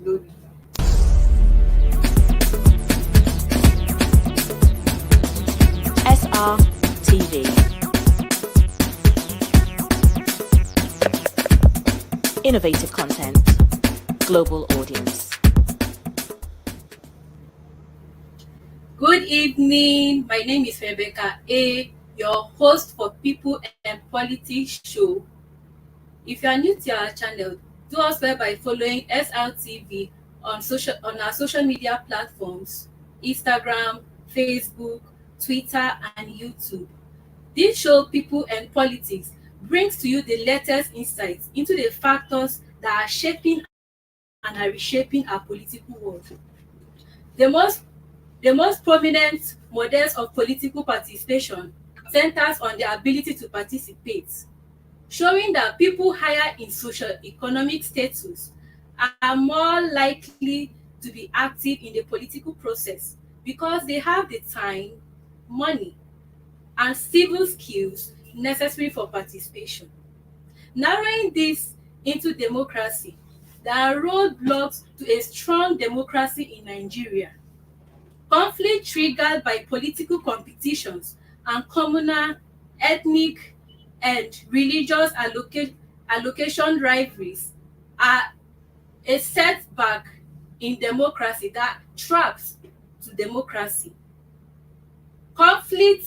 glory. SRTV. Innovative content, global audience. Good evening. My name is Rebecca A, your host for People and Politics show. If you are new to our channel, do us well by following SRTV on our social media platforms, Instagram, Facebook, Twitter, and YouTube. This show, People and Politics, brings to you the latest insights into the factors that are shaping and are reshaping our political world. The most prominent models of political participation centers on the ability to participate, showing that people higher in socio-economic status are more likely to be active in the political process because they have the time, money, and civil skills necessary for participation. Narrowing this into democracy, there are roadblocks to a strong democracy in Nigeria. Conflict triggered by political competitions and communal, ethnic, and religious allocation rivalries are a setback in democracy that traps to democracy. Conflict,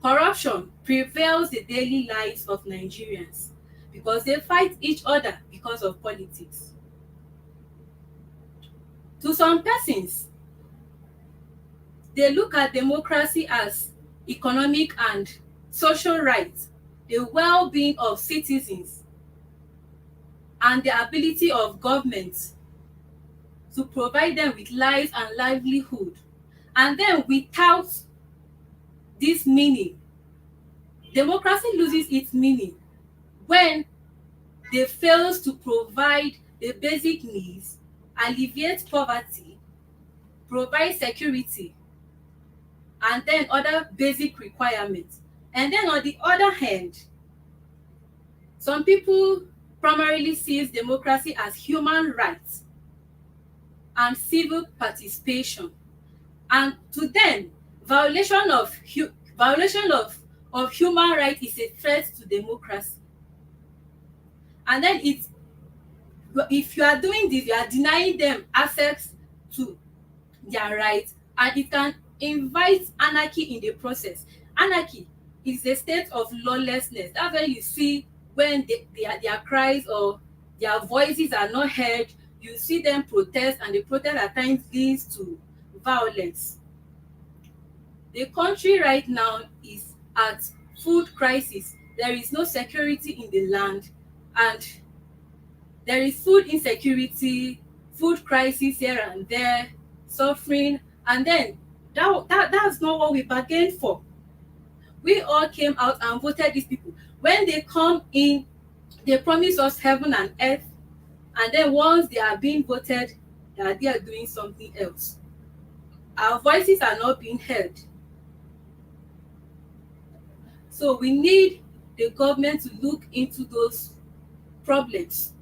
corruption prevails the daily lives of Nigerians because they fight each other because of politics. To some persons, they look at democracy as economic and social rights, the well-being of citizens, and the ability of government to provide them with lives and livelihood. And then without this meaning, democracy loses its meaning when they fail to provide the basic needs, alleviate poverty, provide security, and then other basic requirements. And then on the other hand, some people primarily sees democracy as human rights and civil participation. And to them, violation of human rights is a threat to democracy. And then if you are doing this, you are denying them access to their rights, and it can invite anarchy in the process. Anarchy is a state of lawlessness. That's when you see when their cries or their voices are not heard, you see them protest, and the protest at times leads to violence. The country right now is at food crisis. There is no security in the land, and there is food insecurity, food crisis here and there, suffering, and then that's not what we bargained for. We all came out and voted these people. When they come in, they promise us heaven and earth, and then once they are being voted, they are doing something else. Our voices are not being heard. So we need the government to look into those problems.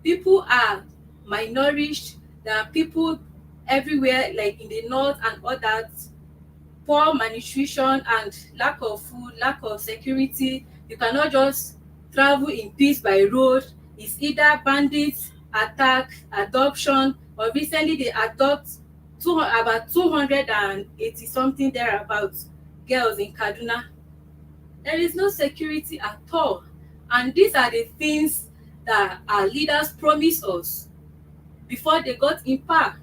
People are malnourished. There are people everywhere, like in the north and others, poor malnutrition and lack of food, lack of security. You cannot just travel in peace by road. It's either bandits, attack, adoption, or recently they adopt about 280 something thereabouts girls in Kaduna. There is no security at all. And these are the things that our leaders promised us before they got in power.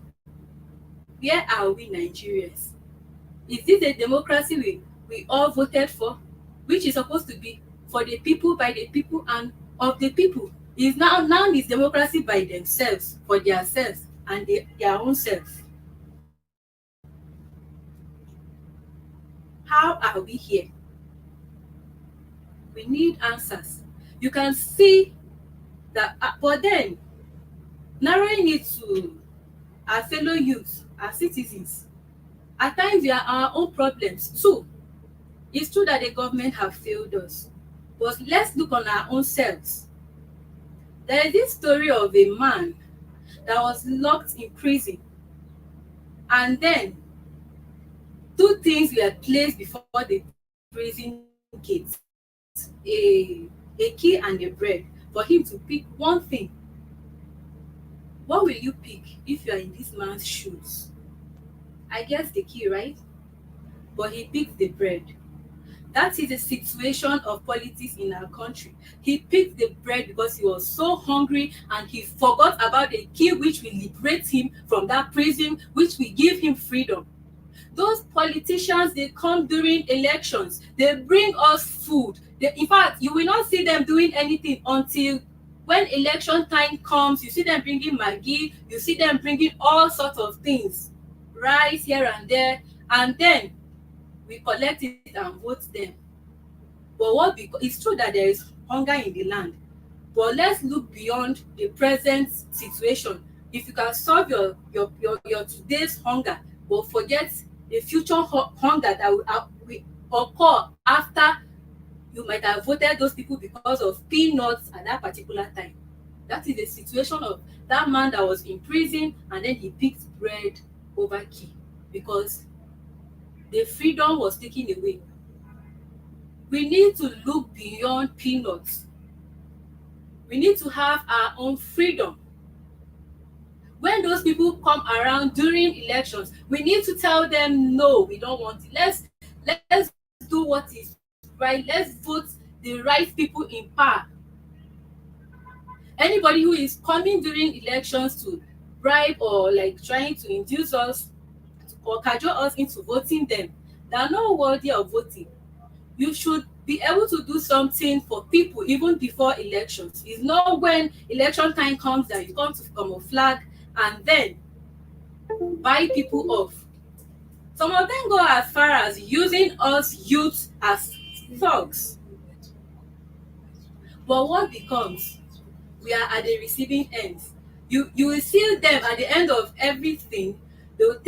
Where are we Nigerians? Is this a democracy we all voted for, which is supposed to be for the people, by the people, and of the people? Is now is democracy by themselves, for themselves and their own self. How are we here? We need answers. You can see that, but then narrowing it to our fellow youth, our citizens, at times we are our own problems too. It's true that the government have failed us, but let's look on our own selves. There is this story of a man that was locked in prison, and then two things were placed before the prison gate, a key and a bread, for him to pick one thing. What will you pick if you are in this man's shoes? I guess the key, right? But he picked the bread. That is the situation of politics in our country. He picked the bread because he was so hungry and he forgot about the key which will liberate him from that prison, which will give him freedom. Those politicians, they come during elections, they bring us food. In fact, you will not see them doing anything until when election time comes. You see them bringing maggi, you see them bringing all sorts of things, rice here and there, and then we collect it and vote them. But it's true that there is hunger in the land, but let's look beyond the present situation. If you can solve your today's hunger, but forget the future hunger that will occur after you might have voted those people because of peanuts at that particular time. That is the situation of that man that was in prison, and then he picked bread over key because the freedom was taken away. We need to look beyond peanuts. We need to have our own freedom. When those people come around during elections, we need to tell them, no, we don't want it. Let's do what is right. Let's vote the right people in power. Anybody who is coming during elections to bribe or like trying to induce us or cajole us into voting them, they are not worthy of voting. You should be able to do something for people even before elections. It's not when election time comes that you come to camouflage and then buy people off. Some of them go as far as using us youth as thugs. But what becomes? We are at the receiving end. You will see them at the end of everything. They will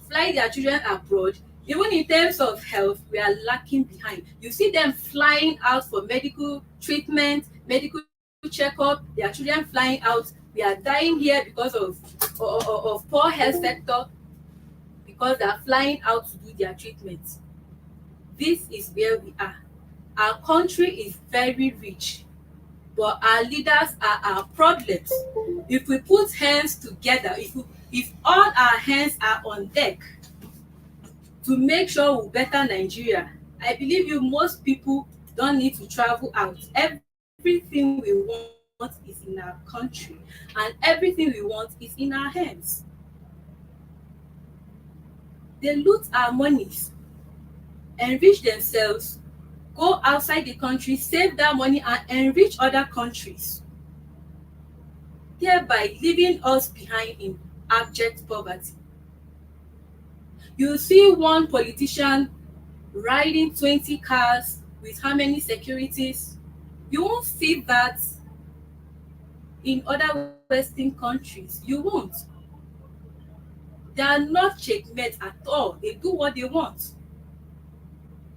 fly their children abroad. Even in terms of health, we are lacking behind. You see them flying out for medical treatment, medical checkup, their children flying out. We are dying here because of poor health sector, because they are flying out to do their treatment. This is where we are. Our country is very rich, but our leaders are our problems. If we put hands together, if all our hands are on deck to make sure we better Nigeria, I believe most people don't need to travel out. Everything we want is in our country, and everything we want is in our hands. They loot our monies, enrich themselves, go outside the country, save that money and enrich other countries, thereby leaving us behind in abject poverty. You see one politician riding 20 cars with how many securities? You won't see that in other Western countries. You won't. They are not checkmate at all. They do what they want.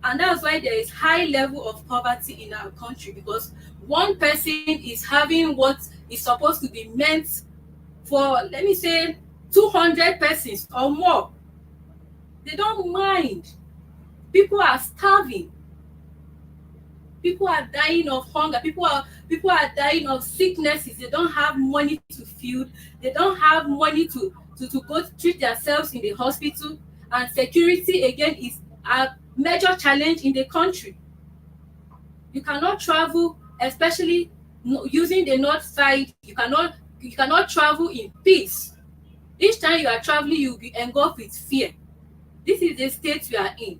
And that's why there is high level of poverty in our country, because one person is having what is supposed to be meant for, let me say, 200 persons or more. They don't mind. People are starving. People are dying of hunger. People are dying of sicknesses. They don't have money to feed. They don't have money to go treat themselves in the hospital. And security again is a major challenge in the country. You cannot travel, especially using the north side. You cannot travel in peace. Each time you are traveling, you'll be engulfed with fear. This is the state we are in.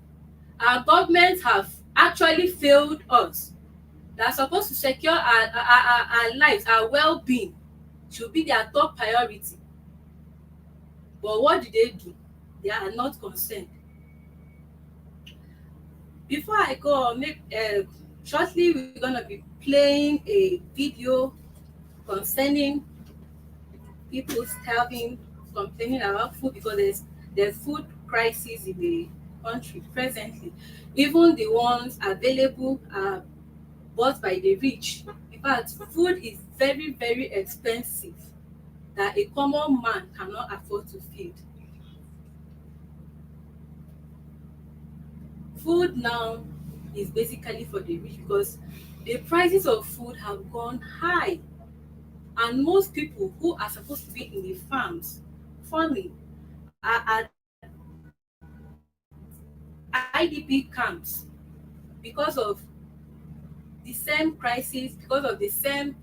Our governments have actually failed us. They are supposed to secure our lives, our well-being should be their top priority. But what do? They are not concerned. Before I go on, shortly we're going to be playing a video concerning people starving, complaining about food, because there's food crisis in the country presently. Even the ones available are bought by the rich. But food is very, very expensive that a common man cannot afford to feed. Food now is basically for the rich because the prices of food have gone high, and most people who are supposed to be in the farming are at IDP camps because of the same crisis, because of the same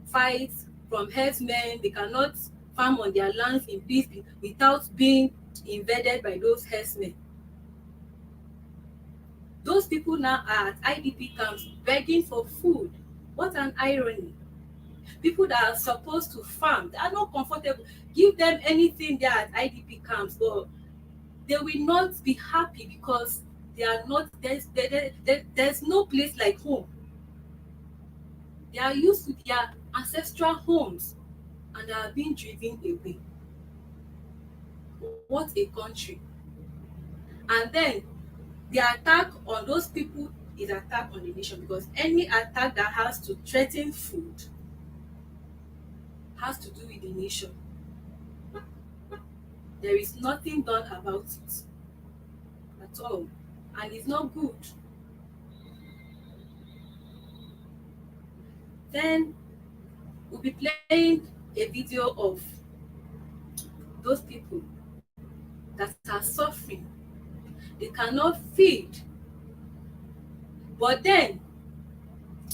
fights from herdsmen. They cannot farm on their lands in peace without being invaded by those herdsmen. Those people now are at IDP camps begging for food. What an irony. People that are supposed to farm, they are not comfortable. Give them anything there at IDP camps, but they will not be happy because they are not, there's no place like home. They are used to their ancestral homes and they are being driven away. What a country. And then the attack on those people is attack on the nation, because any attack that has to threaten food has to do with the nation. There is nothing done about it at all, and it's not good. Then we'll be playing a video of those people that are suffering. They cannot feed. But then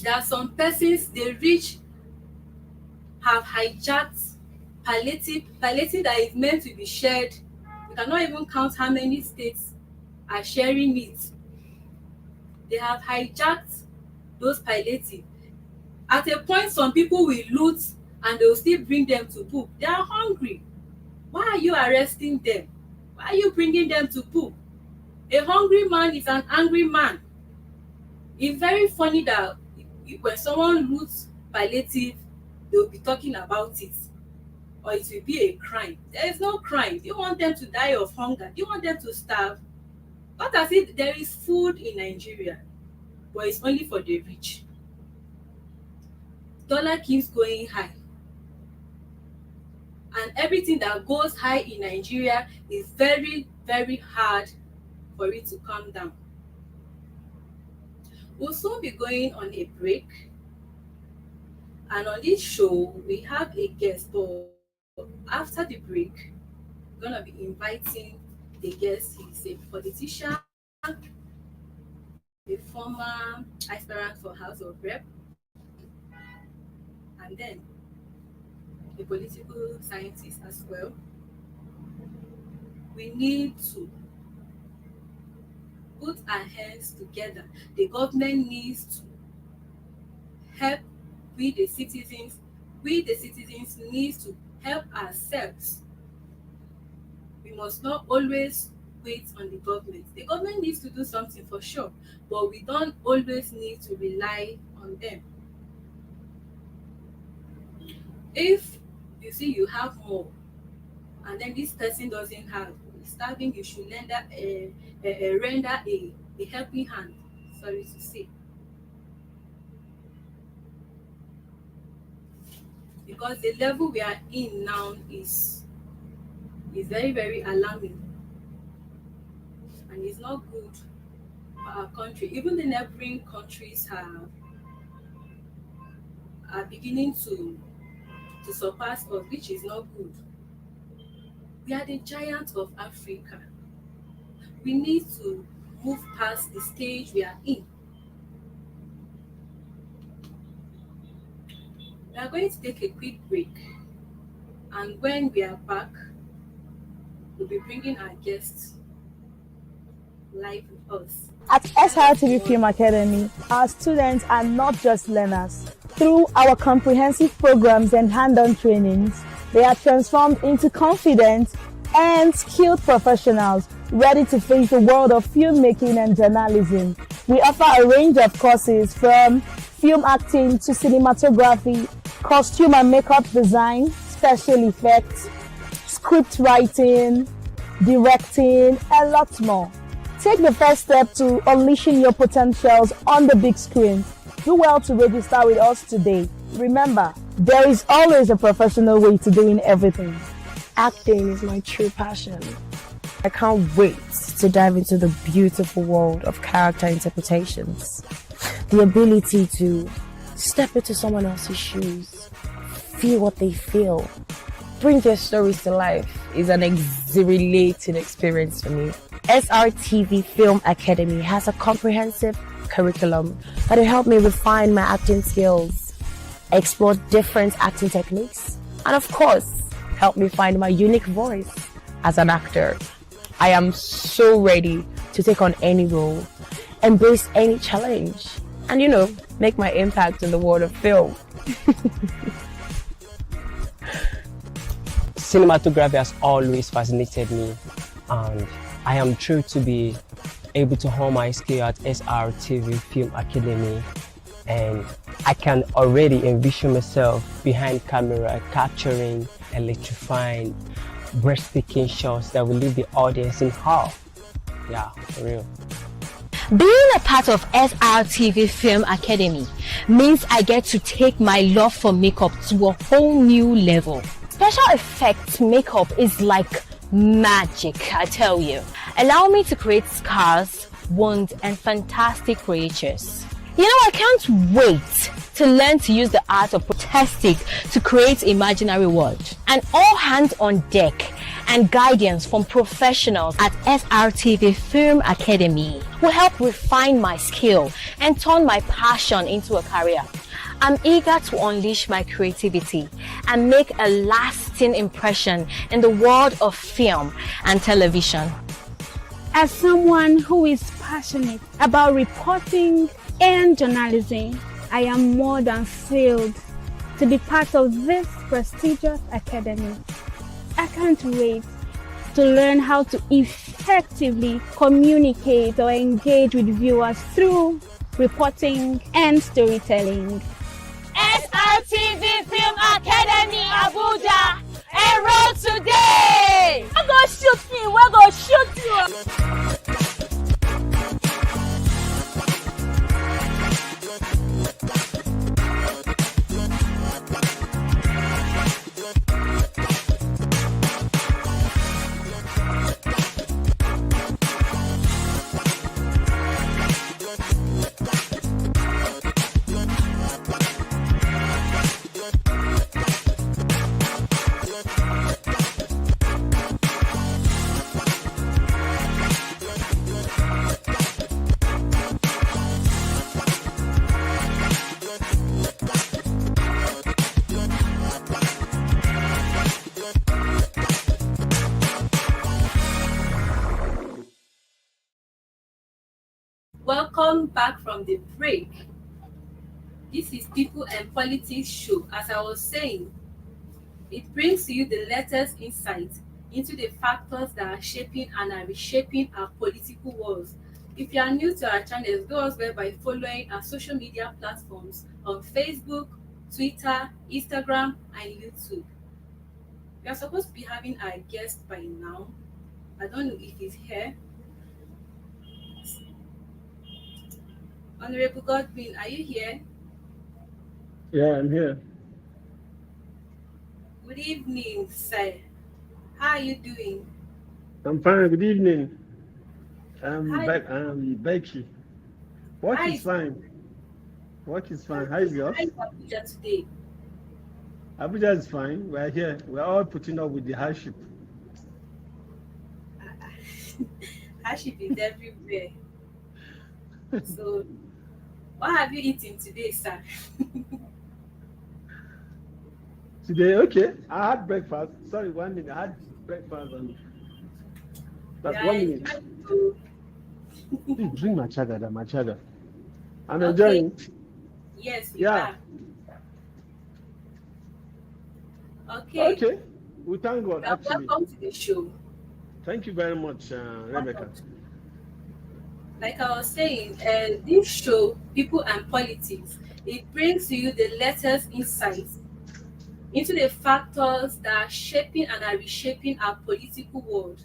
there are some persons, the rich have hijacked palliative that is meant to be shared. We cannot even count how many states are sharing it. They have hijacked those palliative. At a point, some people will loot and they will still bring them to poop. They are hungry. Why are you arresting them? Why are you bringing them to poop? A hungry man is an angry man. It's very funny that when someone loots palliative, they will be talking about it, or it will be a crime. There is no crime. Do you want them to die of hunger? Do you want them to starve? Not as if there is food in Nigeria, but it's only for the rich. Dollar keeps going high, and everything that goes high in Nigeria is very, very hard for it to come down. We'll soon be going on a break, and on this show we have a guest, but after the break we're gonna be inviting the guest. He's a politician, a former aspirant for House of Rep, and then a political scientist as well. We need to put our hands together. The government needs to help we the citizens. We the citizens need to help ourselves. We must not always wait on the government. The government needs to do something for sure, but we don't always need to rely on them. If you see you have more and then this person doesn't have, starving, you should render a helping hand, sorry to say. Because the level we are in now is very, very alarming, and it's not good for our country. Even the neighboring countries are beginning to surpass us, which is not good. We are the giants of Africa. We need to move past the stage we are in. We are going to take a quick break, and when we are back, we'll be bringing our guests live with us. At SRTV Film Academy, our students are not just learners. Through our comprehensive programs and hand-on trainings, they are transformed into confident and skilled professionals ready to face the world of filmmaking and journalism. We offer a range of courses from film acting to cinematography, costume and makeup design, special effects, script writing, directing, and lots more. Take the first step to unleashing your potentials on the big screen. Do well to register with us today. Remember, there is always a professional way to doing everything. Acting is my true passion. I can't wait to dive into the beautiful world of character interpretations. The ability to step into someone else's shoes, feel what they feel, bring their stories to life is an exhilarating experience for me. SRTV Film Academy has a comprehensive curriculum that will help me refine my acting skills, explore different acting techniques, and of course, help me find my unique voice as an actor. I am so ready to take on any role, embrace any challenge, and make my impact in the world of film. Cinematography has always fascinated me, and I am thrilled to be able to hone my skill at SRTV Film Academy, and I can already envision myself behind camera capturing electrifying, breathtaking shots that will leave the audience in awe. Yeah, for real. Being a part of SRTV Film Academy means I get to take my love for makeup to a whole new level. Special effects makeup is like magic, I tell you. Allow me to create scars, wounds, and fantastic creatures. I can't wait to learn to use the art of prosthetic to create imaginary world. And all hands on deck and guidance from professionals at SRTV Film Academy will help refine my skill and turn my passion into a career. I'm eager to unleash my creativity and make a lasting impression in the world of film and television. As someone who is passionate about reporting and journalism, I am more than thrilled to be part of this prestigious academy. I can't wait to learn how to effectively communicate or engage with viewers through reporting and storytelling. SRTV Film Academy Abuja, enroll today! We're gonna shoot me! We're gonna shoot you! Welcome back from the break. This is People and Politics Show. As I was saying, it brings to you the latest insight into the factors that are shaping and are reshaping our political worlds. If you are new to our channel, do us well by following our social media platforms on Facebook, Twitter, Instagram, and YouTube. We are supposed to be having our guest by now. I don't know if he's here. Honorable Godwin, are you here? Yeah, I'm here. Good evening, sir. How are you doing? I'm fine. Good evening. I'm Hi. back. I'm Becky. Work Hi. is fine. Work is fine. How is yours? How is Abuja today? Abuja is fine. We're here. We're all putting up with the hardship. Hardship is everywhere. So, what have you eaten today, sir? Today, okay. I had breakfast. Sorry, 1 minute. I had breakfast and that's Yeah, 1 minute. to- Please drink my chaga, my chaga. I'm Okay. enjoying. Yes, we Yeah. are. Okay. Okay. We thank God, actually. Welcome to the show. Thank you very much, Rebecca. Like I was saying, this show, People and Politics, it brings to you the latest insights into the factors that are shaping and are reshaping our political world.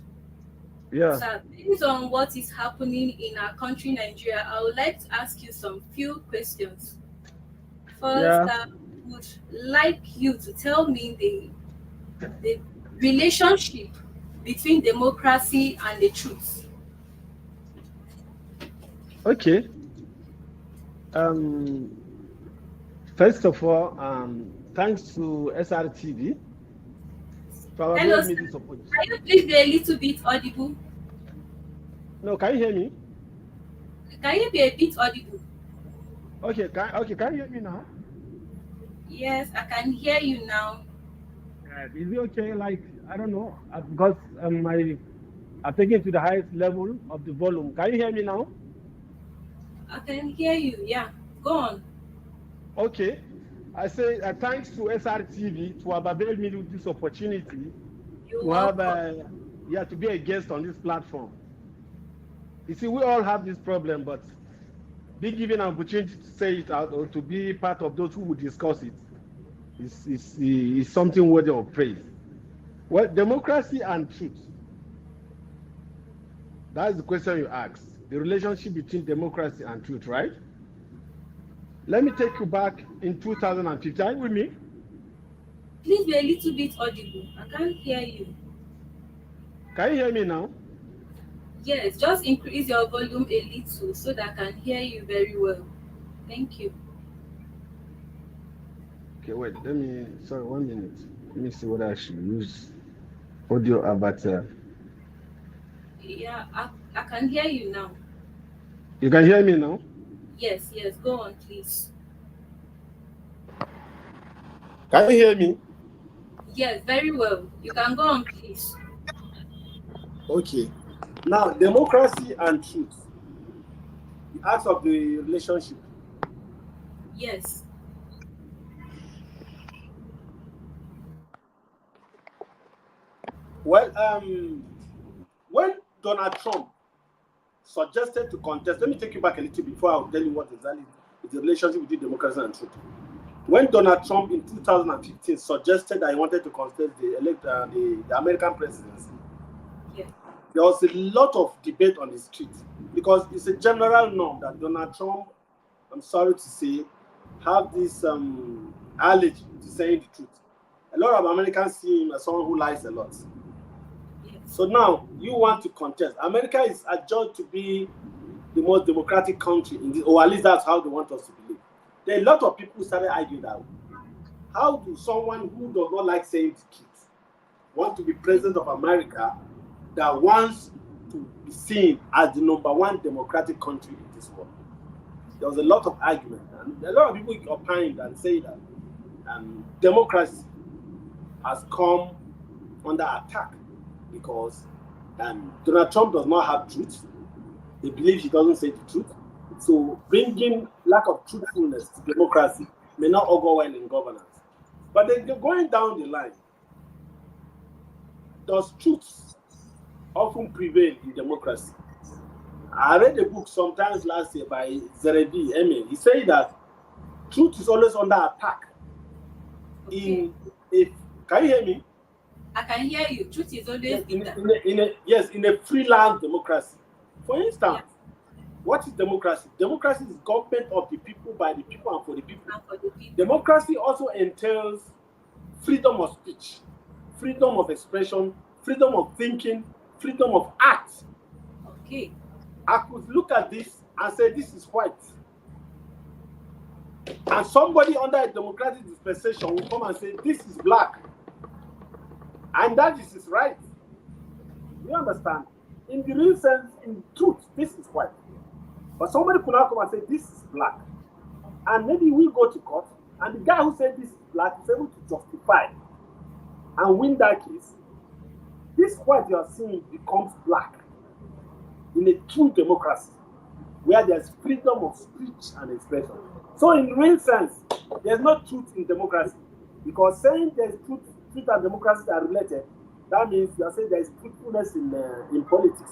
Yeah. So, based on what is happening in our country, Nigeria, I would like to ask you some few questions. First, Yeah. would like you to tell me the relationship between democracy and the truth. Okay. First of all, thanks to SRTV for Hello, availing sir. me this opportunity. Can you please be a little bit audible? No, can you hear me? Can you be a bit audible? Okay, can you hear me now? Yes, I can hear you now. Is it okay? Like, I don't know, because I've taken it to the highest level of the volume. Can you hear me now? I can hear you. Yeah, go on. Okay. I say thanks to SRTV to have availed me with this opportunity You're to have welcome. to be a guest on this platform. You see, we all have this problem, but being given an opportunity to say it out or to be part of those who will discuss it is something worthy of praise. Well, democracy and truth. That's the question you asked. The relationship between democracy and truth, right? Let me take you back in 2015. Are you with me? Please be a little bit audible. I can't hear you. Can you hear me now? Yes, just increase your volume a little so that I can hear you very well. Thank you. Okay, wait. Sorry, 1 minute. Let me see whether I should use audio avatar. Yeah, I can hear you now. You can hear me now? Yes, go on, please. Can you hear me? Yes, very well. You can go on, please. Okay. Now, democracy and truth. The acts of the relationship. Yes. Well, when Donald Trump suggested to contest, let me take you back a little before I'll tell you what exactly is the relationship between democracy and truth. When Donald Trump in 2015 suggested that he wanted to contest the American presidency, Yeah. there was a lot of debate on the street because it's a general norm that Donald Trump, I'm sorry to say, have this allergy to saying the truth. A lot of Americans see him as someone who lies a lot. Yes. So now you want to contest. America is adjudged to be the most democratic country in this, or at least that's how they want us to believe. There are a lot of people who started arguing that. How do someone who does not like saying the truth want to be president of America that wants to be seen as the #1 democratic country in this world? There was a lot of argument, and a lot of people opined and say that democracy has come under attack because Donald Trump does not have truth. They believe he doesn't say the truth. So bringing lack of truthfulness to democracy may not augur well in governance. But then going down the line, does truth often prevail in democracy? I read a book sometimes last year by Zerebi Emil. He said that truth is always under attack. Okay. Can you hear me? I can hear you. Truth is always in a freelance democracy. For instance, what is democracy? Democracy is government of the people, by the people, and for the people. Democracy also entails freedom of speech, freedom of expression, freedom of thinking, freedom of act. Okay. I could look at this and say this is white. And somebody under a democratic dispensation will come and say this is black. And that is his right. You understand? In the real sense, in truth, this is white. But somebody could now come and say this is black. And maybe we go to court, and the guy who said this is black is able to justify and win that case. This white you are seeing becomes black in a true democracy where there's freedom of speech and expression. So in real sense, there's no truth in democracy, because saying there's truth and democracy are related, that means you are saying there's truthfulness in politics.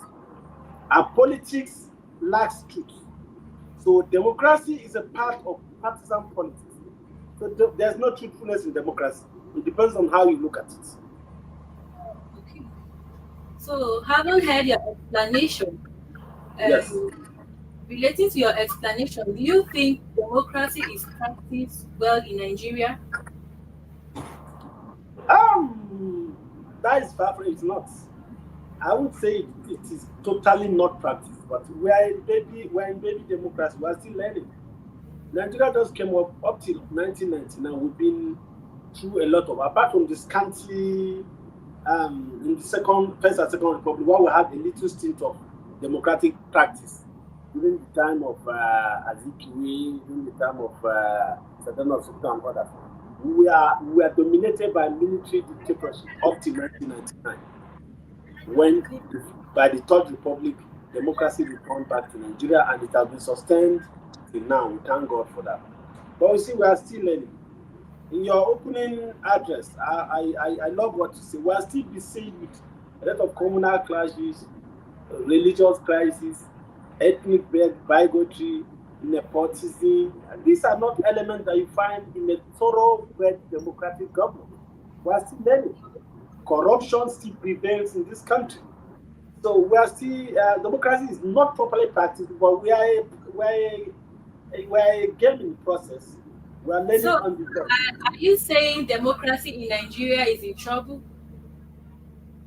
And politics lacks truth. So democracy is a part of partisan politics. So there's no truthfulness in democracy. It depends on how you look at it. Okay. So having heard your explanation, Yes. relating to your explanation, do you think democracy is practiced well in Nigeria? That is far from it's not. I would say it is totally not practiced, but we're in baby democracy. We're still learning. Nigeria just came up till 1999. We've been through a lot of, apart from the scanty in the first and second republic, where we had a little stint of democratic practice during the time of Azikiwe, during the time of Saddam Hussein and others. We are dominated by military dictatorship up to 1999, when by the Third Republic, democracy returned back to Nigeria, and it has been sustained till now. We thank God for that. But we see we are still learning. In your opening address, I love what you say. We are still besieged with a lot of communal clashes, religious crises, ethnic bigotry, nepotism. These are not elements that you find in a thoroughbred democratic government. We are still learning. Corruption still prevails in this country. So we are still, democracy is not properly practiced, but we are a gaming process. We are learning So, on the job. are you saying democracy in Nigeria is in trouble?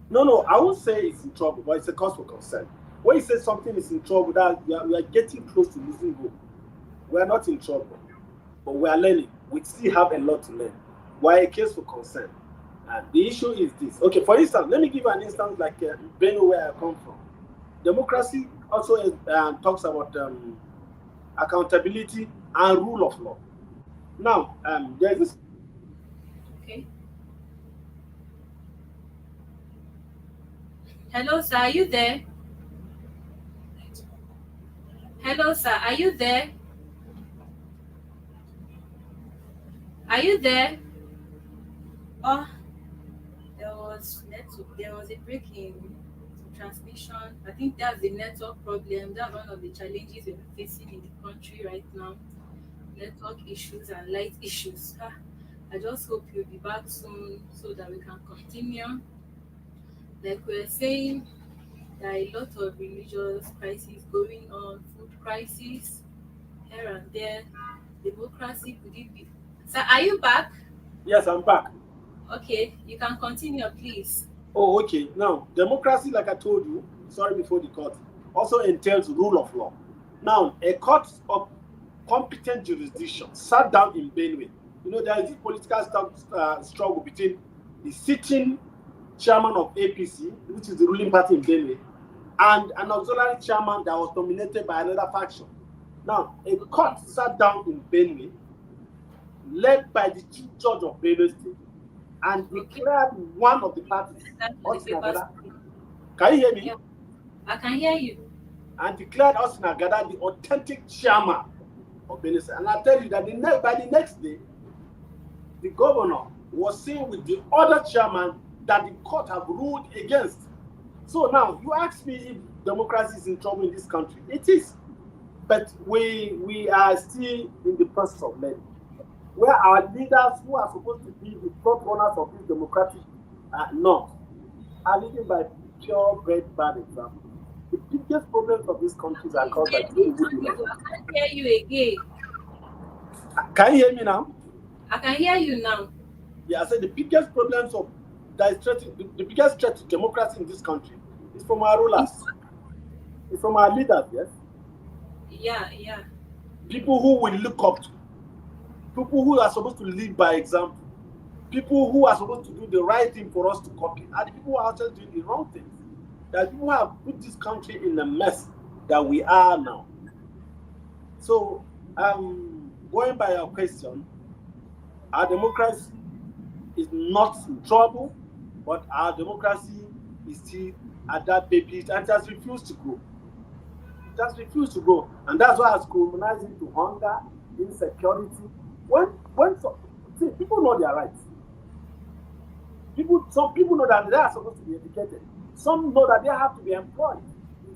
No, I won't say it's in trouble, but it's a cause for concern. When you say something is in trouble, that we are getting close to losing hope. We are not in trouble, but we are learning. We still have a lot to learn. Why a case for concern? And the issue is this. Okay, for instance, let me give you an instance like Benue, where I come from. Democracy also talks about accountability and rule of law. Now, there is this. Okay. Hello, sir. Are you there? Hello, sir. Are you there? Are you there? Oh, there was a break in transmission. I think that's the network problem. That's one of the challenges we're facing in the country right now. Network issues and light issues. I just hope you'll be back soon so that we can continue. Like we were saying, there are a lot of religious crises going on, food crisis here and there. Democracy, could it be? Sir, are you back? Yes, I'm back. Okay, you can continue, please. Oh, okay. Now, democracy, like I told you, sorry before the court, also entails rule of law. Now, a court of competent jurisdiction sat down in Benue. You know, there is this political struggle between the sitting chairman of APC, which is the ruling party in Benue, and an auxiliary chairman that was dominated by another faction. Now, a court sat down in Benue, led by the chief judge of Benue State, and declared one of the parties. Can you hear me? Yeah, I can hear you. And declared Austin Agada the authentic chairman of Benue State. And I tell you that by the next day, the governor was seen with the other chairman that the court have ruled against. So now, you ask me if democracy is in trouble in this country. It is. But we are still in the process of learning, where our leaders who are supposed to be the front runners of this democratic norm are leading by purebred bad example. The biggest problems of these countries are caused by good leaders. I can't hear you again. Can you hear me now? I can hear you now. Yeah, I said the biggest problems of that is the biggest threat to democracy in this country is from our rulers. It's from our leaders, yes? Yeah. People who we look up to. People who are supposed to lead by example. People who are supposed to do the right thing for us to copy. And the people who are actually doing the wrong things. That people who have put this country in the mess that we are now. So, going by your question, our democracy is not in trouble, but our democracy is still at that baby and it has refused to grow. It has refused to grow. And that's why it's culminating to hunger, insecurity. See, people know their rights. Some people know that they are supposed to be educated. Some know that they have to be employed.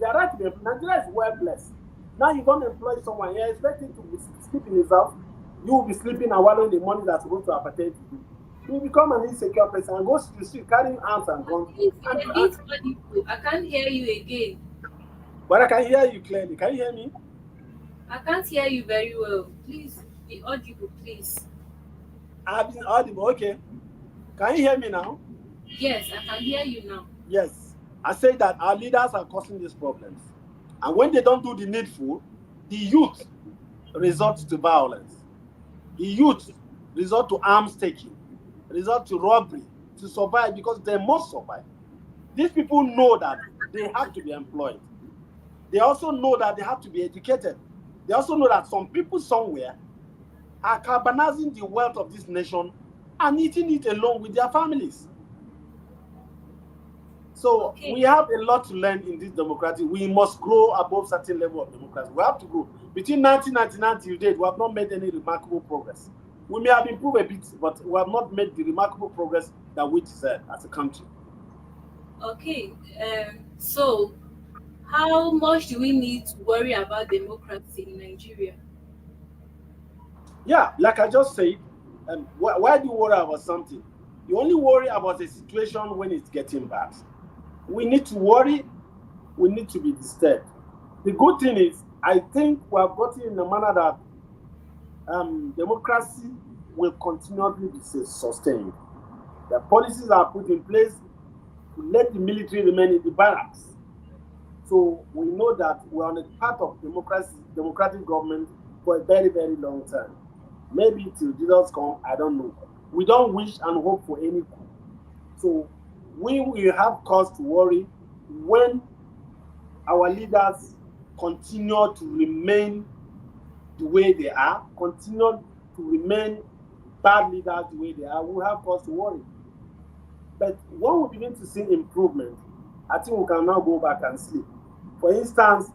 Their right to be employed. Nigeria is well blessed. Now you don't employ someone, you're expecting to sleep in his house. You will be sleeping and wallowing the money that's supposed to appertain to you. You become an insecure person and go to the street carrying arms and guns. I can't hear you again. But I can hear you clearly. Can you hear me? I can't hear you very well. Please be audible, please. I've been audible. Okay. Can you hear me now? Yes, I can hear you now. Yes. I say that our leaders are causing these problems. And when they don't do the needful, the youth resort to violence. The youth resort to arms taking, resort to robbery to survive because they must survive. These people know that they have to be employed. They also know that they have to be educated. They also know that some people somewhere are carbonizing the wealth of this nation and eating it along with their families. So Okay. we have a lot to learn in this democracy. We must grow above certain level of democracy. We have to grow. Between 1999 till date, we have not made any remarkable progress. We may have improved a bit, but we have not made the remarkable progress that we deserve as a country. Okay. So how much do we need to worry about democracy in Nigeria? Yeah, like I just said, why do you worry about something? You only worry about a situation when it's getting bad. We need to worry. We need to be disturbed. The good thing is, I think we have gotten in a manner that democracy will continually be sustained. The policies are put in place to let the military remain in the barracks. So we know that we're on a path of democratic government for a very, very long time. Maybe till Jesus come, I don't know. We don't wish and hope for any coup. So we will have cause to worry when our leaders continue to remain the way they are, continue to remain bad leaders the way they are. We have cause to worry. But when we begin to see improvement, I think we can now go back and sleep. For instance,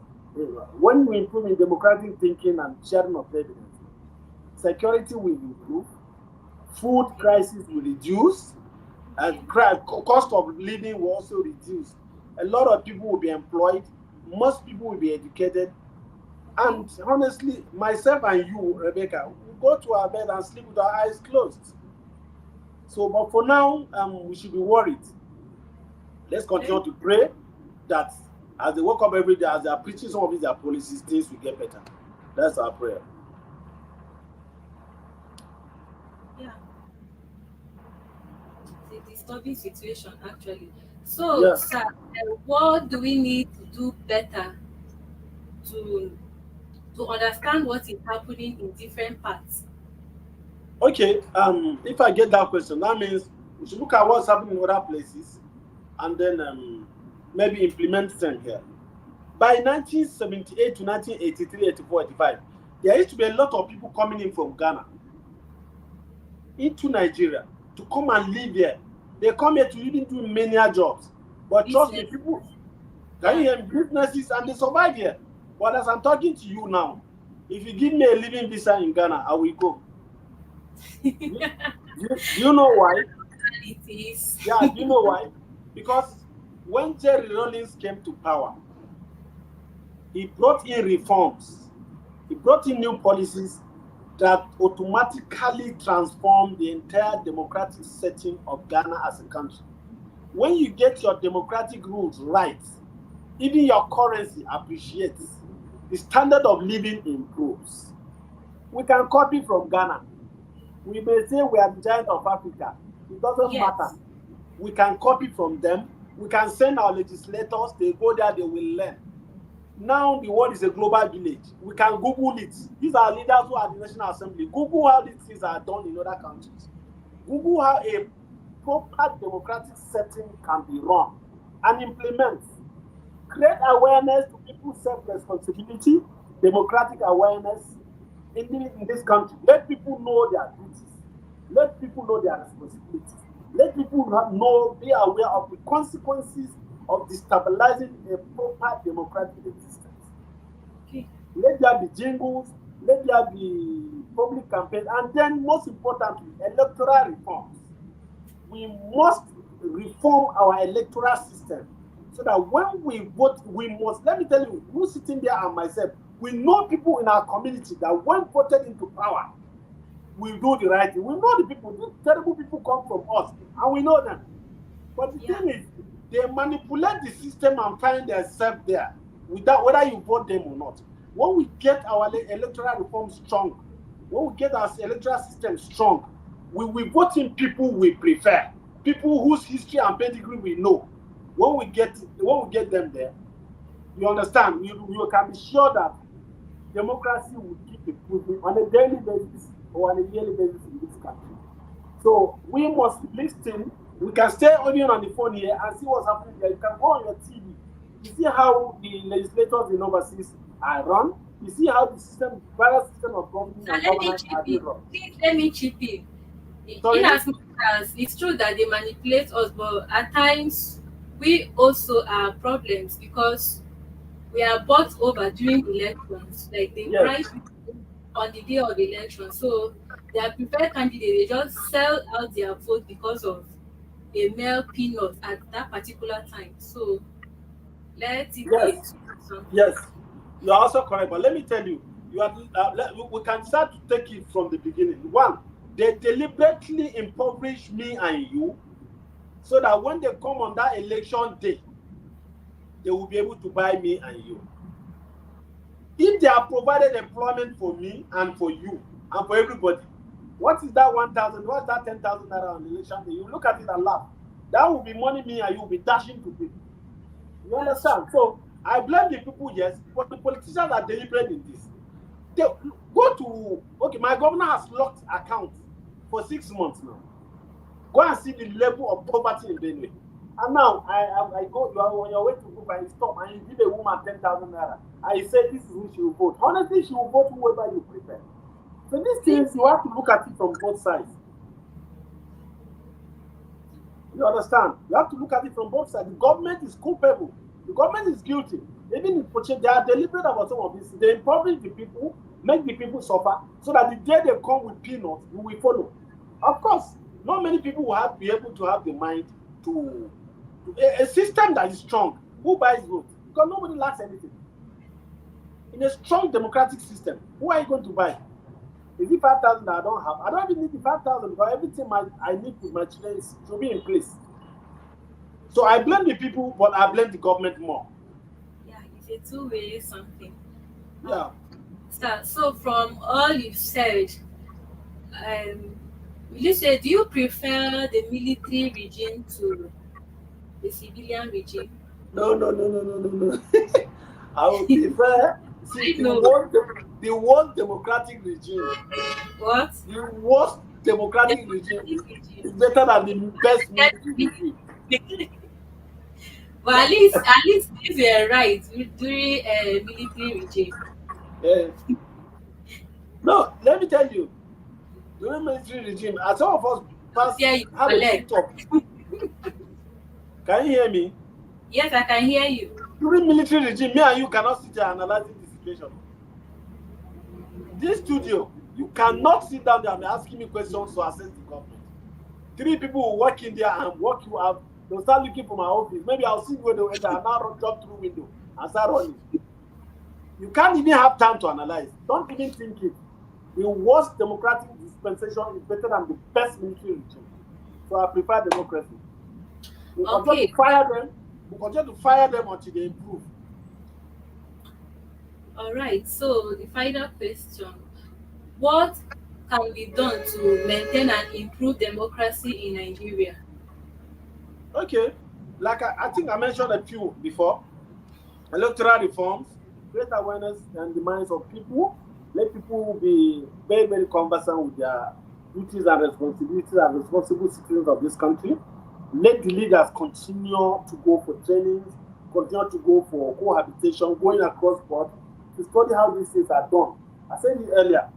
when we improve in democratic thinking and sharing of evidence, security will improve, food crisis will reduce, and cost of living will also reduce. A lot of people will be employed, most people will be educated, and honestly, myself and you, Rebecca, we go to our bed and sleep with our eyes closed. So, but for now, we should be worried. Let's continue to pray that as they wake up every day, as they are preaching some of these their policies, things will get better. That's our prayer. Yeah. It's a disturbing situation, actually. So, Yes. sir, what do we need to do better to understand what is happening in different parts? Okay, if I get that question, that means we should look at what's happening in other places and then maybe implement them here. By 1978 to 1983, 84, 85, there used to be a lot of people coming in from Ghana into Nigeria to come and live here. They come here to even do many jobs. But trust me, people, can you hear me? Businesses, and they survive here. But as I'm talking to you now, if you give me a living visa in Ghana, I will go. Do you know why? It is. Yeah, do you know why? Because when Jerry Rawlings came to power, he brought in reforms. He brought in new policies that automatically transformed the entire democratic setting of Ghana as a country. When you get your democratic rules right, even your currency appreciates. The standard of living improves. We can copy from Ghana. We may say we are the giant of Africa. It doesn't matter. We can copy from them. We can send our legislators. They go there, they will learn. Now the world is a global village. We can Google it. These are leaders who are the National Assembly. Google how these things are done in other countries. Google how a proper democratic setting can be run and implement. Create awareness to people's self-responsibility, democratic awareness in this country. Let people know their duties. Let people know their responsibilities. Let people know, be aware of the consequences of destabilizing a proper democratic existence. Okay. Let there be jingles, let there be public campaign, and then most importantly, electoral reforms. We must reform our electoral system so that when we vote, we must, let me tell you, who's sitting there and myself, we know people in our community that when voted into power, we do the right thing. We know the people, these terrible people come from us, and we know them. But the thing is, they manipulate the system and find themselves there, without whether you vote them or not. When we get our electoral reform strong, when we get our electoral system strong, we will vote in people we prefer, people whose history and pedigree we know. When we get them there, you understand, you can be sure that democracy will keep improving on a daily basis or on a yearly basis in this country. So we must listen. We can stay only on the phone here and see what's happening there. You can go on your TV. You see how the legislators in overseas are run. You see how the various system of government and governance are being run. Please let me chip in. Sorry? In as much as it's true that they manipulate us, but at times we also have problems because we are bought over during elections. Like they price people on the day of the election. So their preferred candidate, they just sell out their vote because of a male peanut at that particular time. So let it be something. Yes, you are also correct. But let me tell you, we can start to take it from the beginning. One, they deliberately impoverish me and you so that when they come on that election day, they will be able to buy me and you. If they have provided employment for me and for you and for everybody, what is that 1,000? What's that 10,000 naira on election day? You look at it and laugh. That will be money me and you will be dashing to people. You understand? So I blame the people, yes, but the politicians are deliberate in this. They go to, okay, my governor has locked accounts for 6 months now. Go and see the level of poverty in Benue. And now I go, you are on your way to move and you stop and you give a woman 10,000 naira. And you say this is who she will vote. Honestly, she will vote whoever you prefer. So these things, you have to look at it from both sides. You understand? You have to look at it from both sides. The government is culpable. The government is guilty. Even if they are deliberate about some of this, they impoverish the people, make the people suffer, so that the day they come with peanuts, you will follow. Of course, not many people will be able to have the mind to a system that is strong. Who buys votes? Because nobody lacks anything. In a strong democratic system, who are you going to buy? Is it 5,000 that I don't have? I don't even need the 5,000 because everything I need with my children should be in place. So I blame the people, but I blame the government more. Yeah, it's a two-way something. Yeah. So from all you've said, will you say, do you prefer the military regime to the civilian regime? No. I would prefer the worst democratic regime. What? The worst democratic regime is better than the best military regime. But at least if you're right during a military regime. No, let me tell you, during military regime, as some of us have a talk. Can you hear me? Yes, I can hear you. During military regime, me and you cannot sit here analyzing the situation. This studio, you cannot sit down there and be asking me questions to assess the government. 3 people will walk in there and walk you out. They'll start looking for my office. Maybe I'll see where they enter and now jump through window and start running. You can't even have time to analyze. Don't even think it. The worst democratic dispensation is better than the best military regime. So I prefer democracy. We continue to fire them. We continue to fire them until they improve. All right. So the final question: what can be done to maintain and improve democracy in Nigeria? Okay, like I think I mentioned a few before. Electoral reforms, create awareness in the minds of people, let people be very, very conversant with their duties and responsibilities as responsible citizens of this country. Let the leaders continue to go for trainings, continue to go for cohabitation, going across board to study how these things are done. I said it earlier,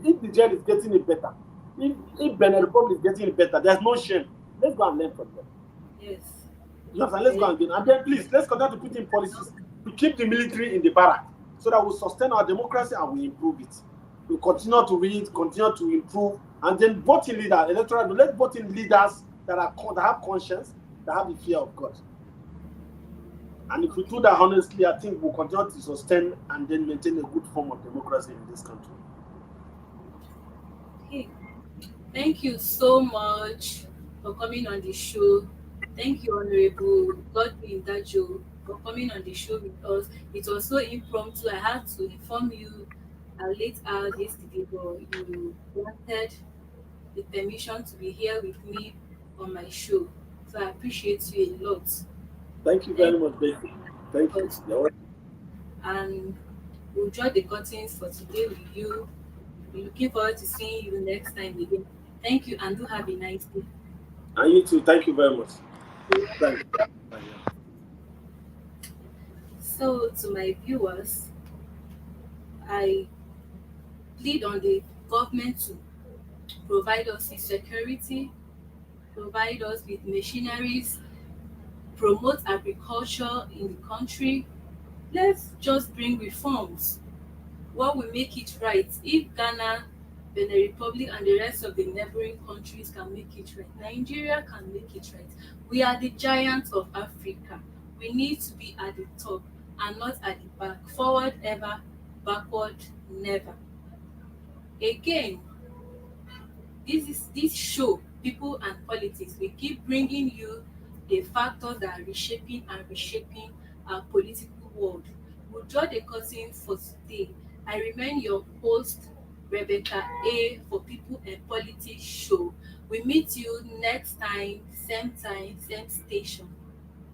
if the jail is getting it better, if Benin Republic is getting it better, there's no shame. Let's go and learn from them. Yes. Yes, and let's go and do it. And then please, let's continue to put in policies to keep the military in the barrack so that we sustain our democracy and we improve it. We continue to read, continue to improve, and then voting leaders, electoral, let's vote in leaders that have conscience, that have the fear of God. And if we do that honestly, I think we'll continue to sustain and then maintain a good form of democracy in this country. Okay. Thank you so much for coming on the show. Thank you, Honorable GODWIN DAJOH, for coming on the show with us. It was so impromptu. I had to inform you late hours yesterday, but you wanted the permission to be here with me on my show. So I appreciate you a lot. Thank you very much, Betty. Thank you. You're welcome. And we'll draw the curtains for today with you. We're looking forward to seeing you next time again. Thank you and do have a nice day. And you too. Thank you very much. Thank you. So, to my viewers, I plead on the government to provide us with security, provide us with machineries, promote agriculture in the country. Let's just bring reforms. What will make it right? If Ghana, Benin Republic, and the rest of the neighboring countries can make it right, Nigeria can make it right. We are the giants of Africa. We need to be at the top and not at the back. Forward ever, backward never. Again, this show, People and Politics, we keep bringing you the factors that are reshaping our political world. We'll draw the curtain for today. I remain your host, Rebecca A, for People and Politics show. We meet you next time, same station.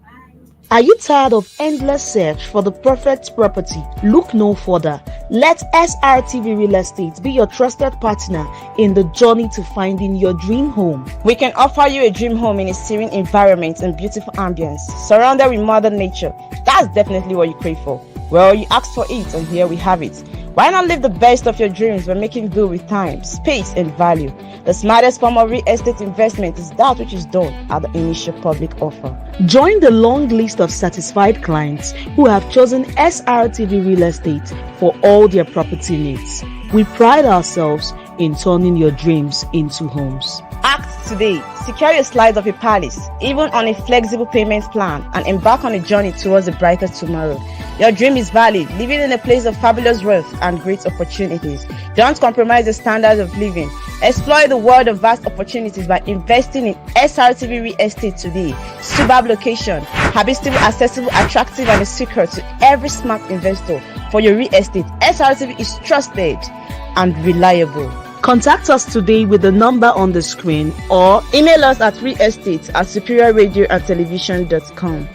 Bye. Are you tired of endless search for the perfect property? Look no further. Let SRTV Real Estate be your trusted partner in the journey to finding your dream home. We can offer you a dream home in a serene environment and beautiful ambience, surrounded with modern nature. That's definitely what you crave for. Well, you asked for it, and here we have it. Why not live the best of your dreams by making do with time, space, and value? The smartest form of real estate investment is that which is done at the initial public offer. Join the long list of satisfied clients who have chosen SRTV Real Estate for all their property needs. We pride ourselves in turning your dreams into homes. Act today. Secure your slice of a palace, even on a flexible payment plan, and embark on a journey towards a brighter tomorrow. Your dream is valid, living in a place of fabulous wealth and great opportunities. Don't compromise the standards of living. Explore the world of vast opportunities by investing in SRTV Real Estate today. Superb location, habitable, accessible, attractive, and a secret to every smart investor. For your real estate, SRTV is trusted and reliable. Contact us today with the number on the screen or email us at realestate@superiorradioandtelevision.com.